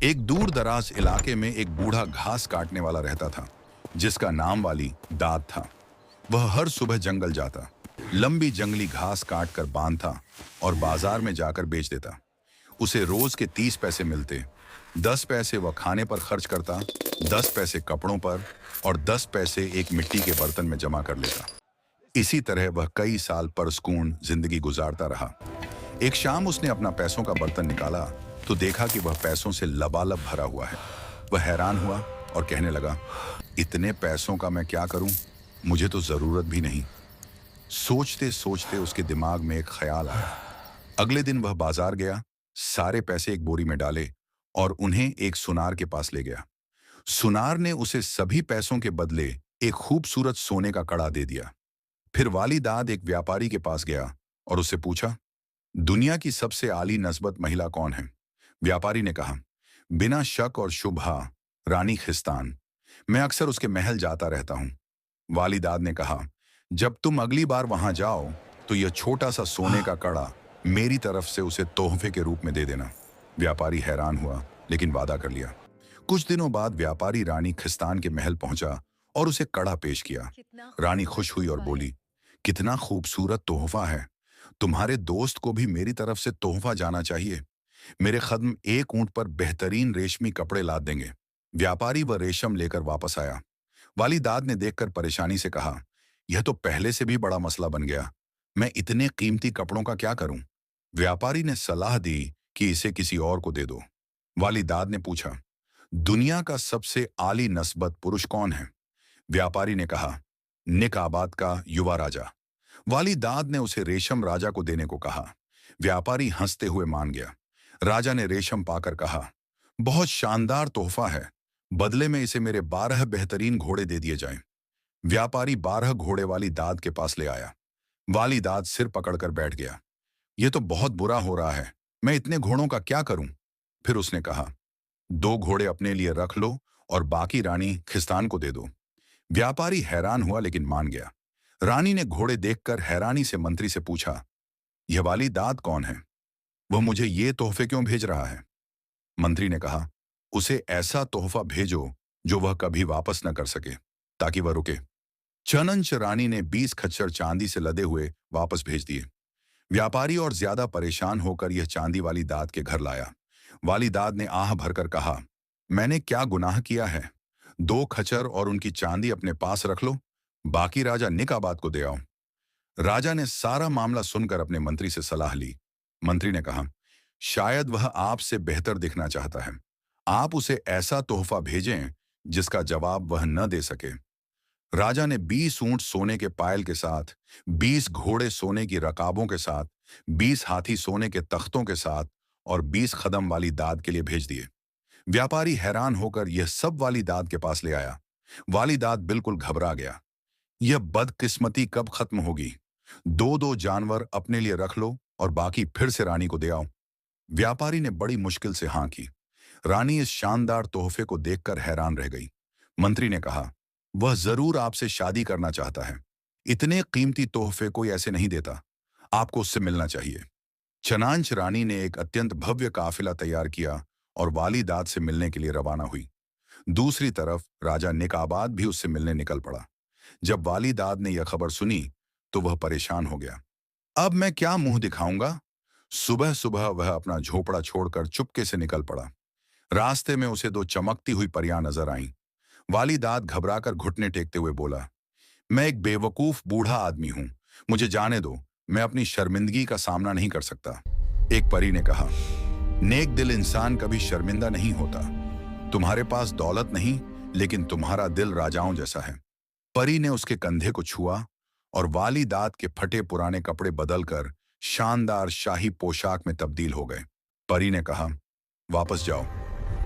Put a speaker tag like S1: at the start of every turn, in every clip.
S1: एक दूर दराज इलाके में एक बूढ़ा घास काटने वाला रहता था, जिसका नाम वाली दाद था। वह हर सुबह जंगल जाता, लंबी जंगली घास काट कर बांधता और बाजार में जाकर बेच देता। उसे रोज के 30 पैसे मिलते। 10 पैसे वह खाने पर खर्च करता, 10 पैसे कपड़ों पर और 10 पैसे एक मिट्टी के बर्तन में जमा कर लेता। इसी तरह वह कई साल परसकून जिंदगी गुजारता रहा। एक शाम उसने अपना पैसों का बर्तन निकाला तो देखा कि वह पैसों से लबालब भरा हुआ है। वह हैरान हुआ और कहने लगा, इतने पैसों का मैं क्या करूं? मुझे तो जरूरत भी नहीं। सोचते सोचते उसके दिमाग में एक ख्याल आया। अगले दिन वह बाजार गया, सारे पैसे एक बोरी में डाले और उन्हें एक सुनार के पास ले गया। सुनार ने उसे सभी पैसों के बदले एक खूबसूरत सोने का कड़ा दे दिया। फिर वाली दाद एक व्यापारी के पास गया और उससे पूछा, दुनिया की सबसे आली नस्बत महिला कौन है? व्यापारी ने कहा, बिना शक और शुबहा, रानी खिस्तान। मैं अक्सर उसके महल जाता रहता हूं। वालिदाद ने कहा, जब तुम अगली बार वहां जाओ तो यह छोटा सा सोने का कड़ा मेरी तरफ से उसे तोहफे के रूप में दे देना। व्यापारी हैरान हुआ लेकिन वादा कर लिया। कुछ दिनों बाद व्यापारी रानी खिस्तान के महल पहुंचा और उसे कड़ा पेश किया।
S2: कितना
S1: रानी
S2: खूबसूरत
S1: खुश हुई और
S2: तोहफा है।
S1: बोली, कितना खूबसूरत तोहफा है। तुम्हारे दोस्त को भी मेरी तरफ से तोहफा जाना चाहिए। मेरे खद्म एक ऊंट पर बेहतरीन रेशमी कपड़े लाद देंगे। व्यापारी वह रेशम लेकर वापस आया। वालीदाद ने देखकर परेशानी से कहा, यह तो पहले से भी बड़ा मसला बन गया। मैं इतने कीमती कपड़ों का क्या करूं? व्यापारी ने सलाह दी कि इसे किसी और को दे दो। वालीदाद ने पूछा, दुनिया का सबसे आली नस्बत पुरुष कौन है? व्यापारी ने कहा, निक आबाद का युवा राजा। वालीदाद ने उसे रेशम राजा को देने को कहा। व्यापारी हंसते हुए मान गया। राजा ने रेशम पाकर कहा, बहुत शानदार तोहफा है। बदले में इसे मेरे 12 बेहतरीन घोड़े दे दिए जाएं। व्यापारी 12 घोड़े वाली दाद के पास ले आया। वाली दाद सिर पकड़कर बैठ गया। यह तो बहुत बुरा हो रहा है। मैं इतने घोड़ों का क्या करूं? फिर उसने कहा, 2 घोड़े अपने लिए रख लो और बाकी रानी खिस्तान को दे दो। व्यापारी हैरान हुआ लेकिन मान गया। रानी ने घोड़े देखकर हैरानी से मंत्री से पूछा, यह वाली दाद कौन है? वह मुझे ये तोहफे क्यों भेज रहा है? मंत्री ने कहा, उसे ऐसा तोहफा भेजो जो वह कभी वापस न कर सके, ताकि वह रुके। चनंच रानी ने 20 खच्चर चांदी से लदे हुए वापस भेज दिए। व्यापारी और ज्यादा परेशान होकर यह चांदी वाली दाद के घर लाया। वाली दाद ने आह भरकर कहा, मैंने क्या गुनाह किया है? 2 खच्चर और उनकी चांदी अपने पास रख लो, बाकी राजा निकाबाद को दे आओ। राजा ने सारा मामला सुनकर अपने मंत्री से सलाह ली। मंत्री ने कहा, शायद वह आपसे बेहतर दिखना चाहता है। आप उसे ऐसा तोहफा भेजें जिसका जवाब वह न दे सके। राजा ने 20 ऊंट सोने के पायल के साथ, 20 घोड़े सोने की रकाबों के साथ, 20 हाथी सोने के तख्तों के साथ और 20 खदम वाली दाद के लिए भेज दिए। व्यापारी हैरान होकर यह सब वाली दाद के पास ले आया। वाली दाद बिल्कुल घबरा गया। यह बदकिस्मती कब खत्म होगी? 2-2 जानवर अपने लिए रख लो और बाकी फिर से रानी को दे आओ। व्यापारी ने बड़ी मुश्किल से हाँ की। रानी इस शानदार तोहफे को देखकर हैरान रह गई। मंत्री ने कहा, वह जरूर आपसे शादी करना चाहता है। इतने कीमती तोहफे कोई ऐसे नहीं देता। आपको उससे मिलना चाहिए। चनांच रानी ने एक अत्यंत भव्य काफिला तैयार किया और वाली दाद से मिलने के लिए रवाना हुई। दूसरी तरफ राजा निकाबाद भी उससे मिलने निकल पड़ा। जब वाली दाद ने यह खबर सुनी तो वह परेशान हो गया। अब मैं क्या मुंह दिखाऊंगा? सुबह सुबह वह अपना झोपड़ा छोड़कर चुपके से निकल पड़ा। रास्ते में उसे 2 चमकती हुई परियां नजर आईं। वालीदाद घबराकर घुटने टेकते हुए बोला, मैं एक बेवकूफ बूढ़ा आदमी हूं। मुझे जाने दो, मैं अपनी शर्मिंदगी का सामना नहीं कर सकता। एक परी ने कहा, नेक दिल इंसान कभी शर्मिंदा नहीं होता। तुम्हारे पास दौलत नहीं, लेकिन तुम्हारा दिल राजाओं जैसा है। परी ने उसके कंधे को छुआ और वालीदाद के फटे पुराने कपड़े बदलकर शानदार शाही पोशाक में तब्दील हो गए। परी ने कहा, वापस जाओ,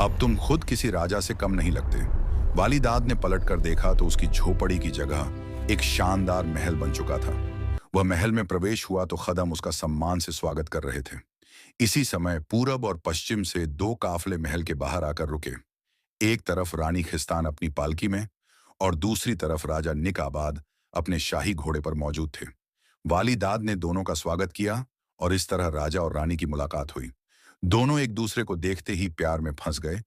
S1: अब तुम खुद किसी राजा से कम नहीं लगते। वालीदाद ने पलटकर देखा तो उसकी झोपड़ी की जगह एक शानदार महल बन चुका था। वह महल में प्रवेश हुआ तो खदम उसका सम्मान से स्वागत कर रहे थे। इसी समय पूरब और पश्चिम से 2 काफले महल के बाहर आकर रुके। एक तरफ रानी खिस्तान अपनी पालकी में और दूसरी तरफ राजा निकाबाद अपने शाही घोड़े पर मौजूद थे। वालीदाद ने दोनों का स्वागत किया और इस तरह राजा और रानी की मुलाकात हुई। दोनों एक दूसरे को देखते ही प्यार में फंस गए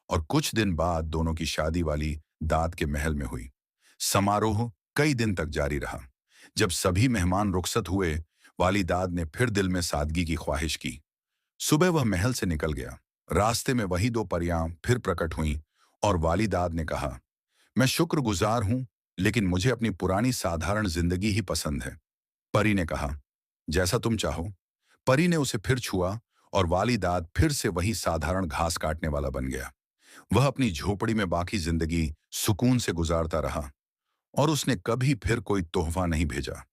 S1: और कुछ दिन बाद दोनों की शादी वाली दाद के महल में हुई। समारोह कई दिन तक जारी रहा। जब सभी मेहमान रुखसत हुए, वाली दाद ने फिर दिल में सादगी की ख्वाहिश की। सुबह वह महल से निकल गया। रास्ते में वही दो परियां फिर प्रकट हुईं और वाली दाद ने कहा, मैं शुक्रगुजार हूं, लेकिन मुझे अपनी पुरानी साधारण जिंदगी ही पसंद है। परी ने कहा, जैसा तुम चाहो। परी ने उसे फिर छुआ और वालीदाद फिर से वही साधारण घास काटने वाला बन गया। वह अपनी झोपड़ी में बाकी जिंदगी सुकून से गुजारता रहा और उसने कभी फिर कोई तोहफा नहीं भेजा।